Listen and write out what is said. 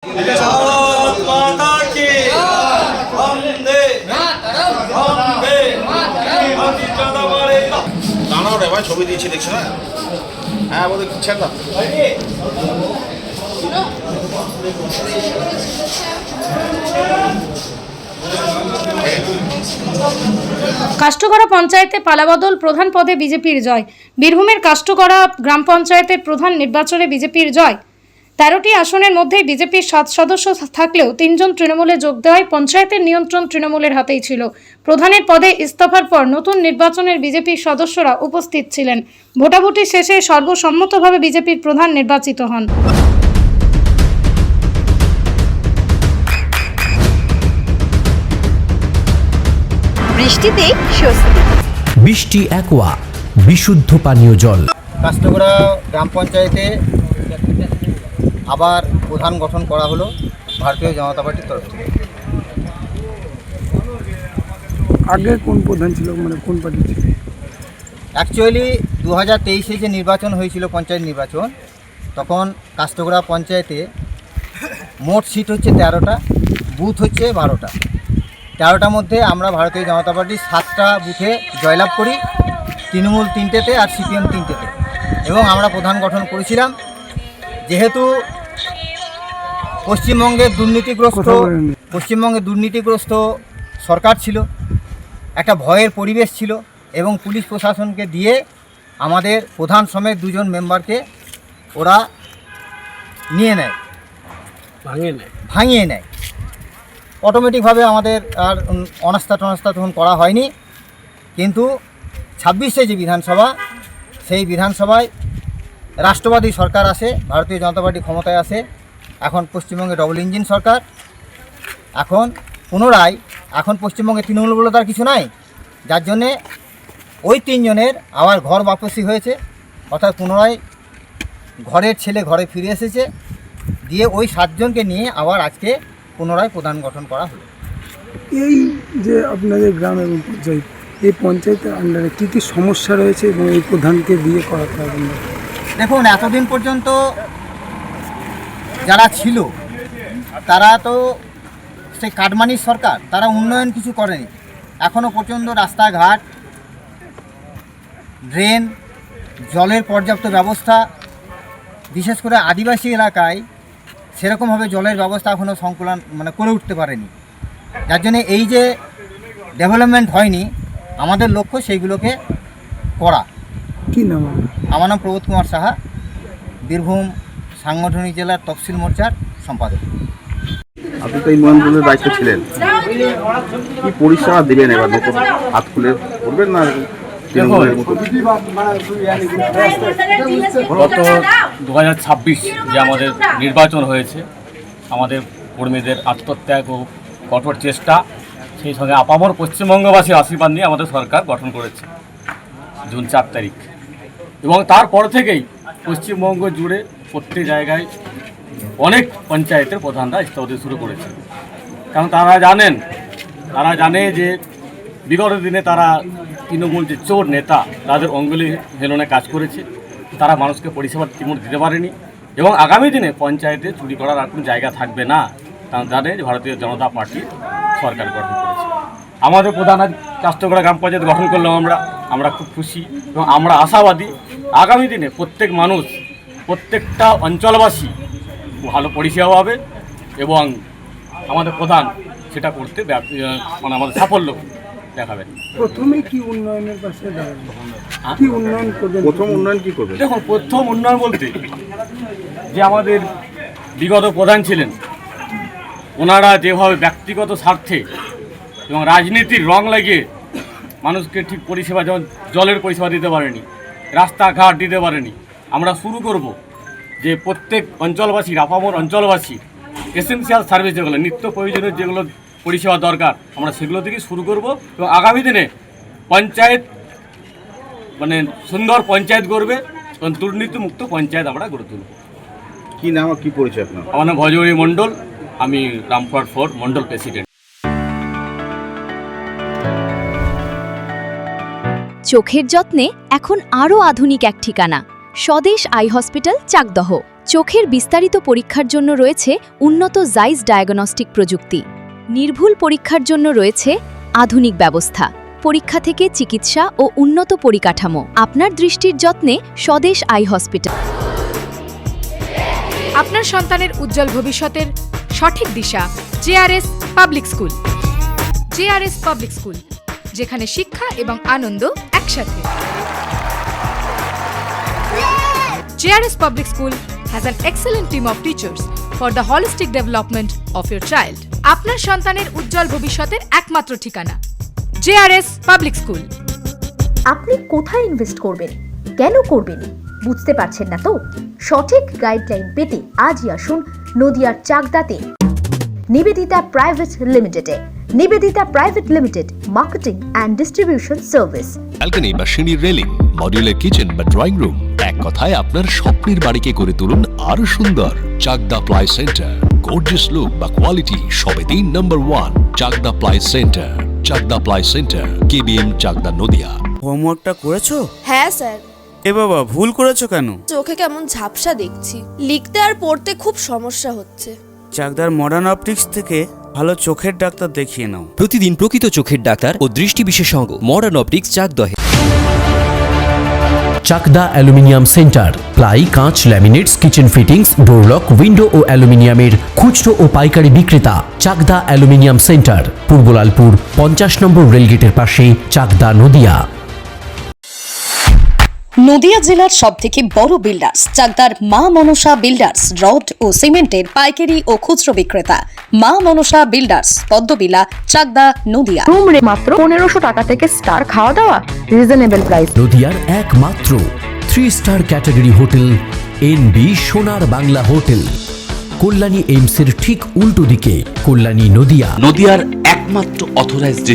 भारत माता की वंदे वंदे अति ज्यादा बड़े দাঁড়াও রে ভাই, ছবি দিয়েছি দেখছো না? হ্যাঁ বলে ছেড়ে দাও। কাষ্টগড়া পঞ্চায়েতে পালাবদল প্রধান পদে বিজেপির জয়। বীরভূমের কাষ্টগড়া গ্রাম পঞ্চায়েতের প্রধান নির্বাচনে বিজেপির জয়। 13টি আসনের মধ্যে বিজেপির 7 সদস্য থাকলেও 3 জন তৃণমূলে যোগ দেওয়ায় পঞ্চায়েতের নিয়ন্ত্রণ তৃণমূলের হাতেই ছিল। প্রধানের পদে ইস্তফার পর নতুন নির্বাচনের বিজেপির সদস্যরা উপস্থিত ছিলেন। ভোটাভুটি শেষে সর্বসম্মতভাবে বিজেপির প্রধান নির্বাচিত হন। বৃষ্টিতে স্বস্তি। বৃষ্টি অ্যাকোয়া বিশুদ্ধ পানীয় জল। কাষ্টগড়া গ্রাম পঞ্চায়েতে আবার প্রধান গঠন করা হলো ভারতীয় জনতা পার্টির তরফ থেকে। আগে কোন প্রধান ছিল, মানে কোন পার্টি ছিল? অ্যাকচুয়ালি 2023-এ যে নির্বাচন হয়েছিল, পঞ্চায়েত নির্বাচন, তখন কাষ্টগড়া পঞ্চায়েতে মোট সিট হচ্ছে 13টা, বুথ হচ্ছে 12টা। 13টার মধ্যে আমরা ভারতীয় জনতা পার্টির 7টা বুথে জয়লাভ করি, তৃণমূল 3টেতে আর সিপিএম 3টেতে, এবং আমরা প্রধান গঠন করেছিলাম। যেহেতু পশ্চিমবঙ্গে দুর্নীতিগ্রস্ত সরকার ছিল, একটা ভয়ের পরিবেশ ছিল, এবং পুলিশ প্রশাসনকে দিয়ে আমাদের প্রধান সমেত 2 জন মেম্বারকে ওরা নিয়ে নেয়, ভাঙিয়ে নেয়। অটোমেটিকভাবে আমাদের আর অনাস্থা তখন করা হয়নি। কিন্তু 26-এ যে বিধানসভা, সেই বিধানসভায় রাষ্ট্রবাদী সরকার আসে, ভারতীয় জনতা পার্টি ক্ষমতায় আসে। এখন পশ্চিমবঙ্গে ডবল ইঞ্জিন সরকার। এখন পুনরায় পশ্চিমবঙ্গে তৃণমূল বলে তার কিছু নাই, যার জন্যে ওই 3 জনের আবার ঘর বাপসি হয়েছে, অর্থাৎ পুনরায় ঘরের ছেলে ঘরে ফিরে এসেছে। দিয়ে ওই 7 জনকে নিয়ে আবার আজকে পুনরায় প্রধান গঠন করা হলো। এই যে আপনাদের গ্রাম এবং পঞ্চায়েত, এই পঞ্চায়েতের আন্ডারে কী কী সমস্যা রয়েছে এবং এই প্রধানকে দিয়ে করাতে হবে? দেখুন, এতদিন পর্যন্ত যারা ছিল তারা তো সেই কাটমানির সরকার, তারা উন্নয়ন কিছু করেনি। এখনও পর্যন্ত রাস্তাঘাট, ড্রেন, জলের পর্যাপ্ত ব্যবস্থা, বিশেষ করে আদিবাসী এলাকায় সেরকমভাবে জলের ব্যবস্থা এখনও সংকুলন করে উঠতে পারেনি। যার জন্য এই যে ডেভেলপমেন্ট হয়নি, আমাদের লক্ষ্য সেইগুলোকে করা। কী নাম? আমার নাম প্রবোধ কুমার সাহা, বীরভূম সাংগঠনিক জেলার তফসিল মোর্চার সম্পাদক। আপনি তো এই মন্ডলের দায়িত্ব ছিলেন, কি পরিষেবা দেবেন এবার? নতুন হাত খুলে করবেন না তৃণমূলের মতো? গত 2026 যে আমাদের নির্বাচন হয়েছে, আমাদের কর্মীদের আত্মত্যাগ ও কঠোর চেষ্টা, সেই সঙ্গে আপামর পশ্চিমবঙ্গবাসীর আশীর্বাদ নিয়ে আমাদের সরকার গঠন করেছে জুন 4 তারিখ। এবং তারপর থেকেই পশ্চিমবঙ্গ জুড়ে প্রত্যেক জায়গায় অনেক পঞ্চায়েতের প্রধানরা ইস্তফা দিতে শুরু করেছে। কারণ তারা জানে যে বিগত দিনে তারা তৃণমূল যে চোর নেতা, তাদের অঙ্গুলি হেলনে কাজ করেছে, তারা মানুষকে পরিষেবা ঠিকমতো দিতে পারেনি। এবং আগামী দিনে পঞ্চায়েতে চুরি করার আর কোনো জায়গা থাকবে না, কারণ জানে যে ভারতীয় জনতা পার্টি সরকার গঠন করেছে। আমাদের প্রধান আজ কাষ্টগড়া গ্রাম পঞ্চায়েত গঠন করলাম আমরা খুব খুশি, এবং আমরা আশাবাদী আগামী দিনে প্রত্যেক মানুষ, প্রত্যেকটা অঞ্চলবাসী ভালো পরিষেবা পাবে, এবং আমাদের প্রধান সেটা করতে আমাদের সাফল্য দেখাবেন। প্রথমে কি উন্নয়নের পাশে দাঁড়াবেন? কি উন্নয়ন করবেন? প্রথম উন্নয়ন কি করবেন? দেখুন, প্রথম উন্নয়ন বলতে যে আমাদের বিগত প্রধান ছিলেন, ওনারা যেভাবে ব্যক্তিগত স্বার্থে এবং রাজনীতির রং লাগিয়ে মানুষকে ঠিক পরিষেবা, যেমন জলের পরিষেবা দিতে পারেনি, রাস্তাঘাট দিতে পারেনি, আমরা শুরু করব যে প্রত্যেক অঞ্চলবাসীর, আপামর অঞ্চলবাসীর এসেনশিয়াল সার্ভিস যেগুলো নিত্য প্রয়োজনীয় যেগুলো পরিষেবা দরকার, আমরা সেগুলো থেকে শুরু করব। এবং আগামী দিনে পঞ্চায়েত সুন্দর পঞ্চায়েত গড়বে এবং দুর্নীতিমুক্ত পঞ্চায়েত আমরা গড়ে তুলব। কি নাম আর কি পরিচয় আপনার? আমার নাম ভজহরি মণ্ডল, আমি রামপুরহাট 4 মণ্ডল প্রেসিডেন্ট। চোখের যত্নে এখন আরও আধুনিক এক ঠিকানা, স্বদেশ আই হসপিটাল, চাকদহ। চোখের বিস্তারিত পরীক্ষার জন্য রয়েছে উন্নত জাইস ডায়াগনস্টিক প্রযুক্তি। নির্ভুল পরীক্ষার জন্য রয়েছে আধুনিক ব্যবস্থা। পরীক্ষা থেকে চিকিৎসা ও উন্নত পরিকাঠামো। আপনার দৃষ্টির যত্নে স্বদেশ আই হসপিটাল। আপনার সন্তানের উজ্জ্বল ভবিষ্যতের সঠিক দিশা JRS public school. JRS public school, যেখানে শিক্ষা এবং আনন্দ একসাথে। JRS Public School has an excellent team of teachers for the holistic development of your child. আপনার সন্তানের উজ্জ্বল ভবিষ্যতের একমাত্র ঠিকানা JRS Public School। আপনি কোথায় ইনভেস্ট করবেন, কেন করবেন বুঝতে পারছেন না তো? সঠিক গাইডলাইন পেতে আজই আসুন নদিয়ার চাকদাতে নিবেদিতা প্রাইভেট লিমিটেডে। Nivedita private limited, marketing and distribution service. Balcony বা সিঁড়ির রেলিং, মডিউলার কিচেন বা ড্রয়িং রুম, এক কথায় আপনার স্বপ্নের বাড়িকে করে তুলুন আরো সুন্দর। Chakda ply centre, gorgeous look বা কোয়ালিটি সবে 3 নম্বর 1 Chakda ply centre. Chakda ply centre, KBM Chakda Nadia. হোমওয়ার্কটা করেছো? হ্যাঁ স্যার। এ বাবা, ভুল করেছো কেন? চোখে কেমন ঝাপসা দেখছি, লিখতে আর পড়তে খুব সমস্যা হচ্ছে। চাকদার মডার্ন অপটিক্স থেকে ভালো চোখের ডাক্তার দেখিয়ে নাও। প্রতিদিন প্রকৃত চোখের ডাক্তার ও দৃষ্টি বিশেষজ্ঞ মডার্ন অপটিক্স চাকদহে। চাকদা অ্যালুমিনিয়াম সেন্টার, প্লাই, কাঁচ, laminates, kitchen fittings, door lock, window ও অ্যালুমিনিয়ামের খুচরো ও পাইকারি বিক্রেতা। চাকদা অ্যালুমিনিয়াম সেন্টার, পূর্ব লালপুর 50 নম্বর রেলগেটের পাশে, চাকদা নদিয়া। নদিয়া জেলার সবথেকে বড় বিল্ডার্স চাকদার মা মনসা বিল্ডার্স, রড ও সিমেন্টের পাইকারি ও খুচরো বিক্রেতা। মা মনসা বিল্ডার্স, পদ্মবিলা, চাকদা নদিয়া। রুম রে মাত্র 1500 টাকা থেকে স্টার, খাওয়া দাওয়া রিজনেবল প্রাইস। নদিয়ার একমাত্র 3 স্টার ক্যাটাগরি হোটেল NB সোনার বাংলা হোটেল, কল্যাণী এইমসের ঠিক উল্টো দিকে, কল্যাণী নদিয়া। নদিয়ার একমাত্র অথরাইজড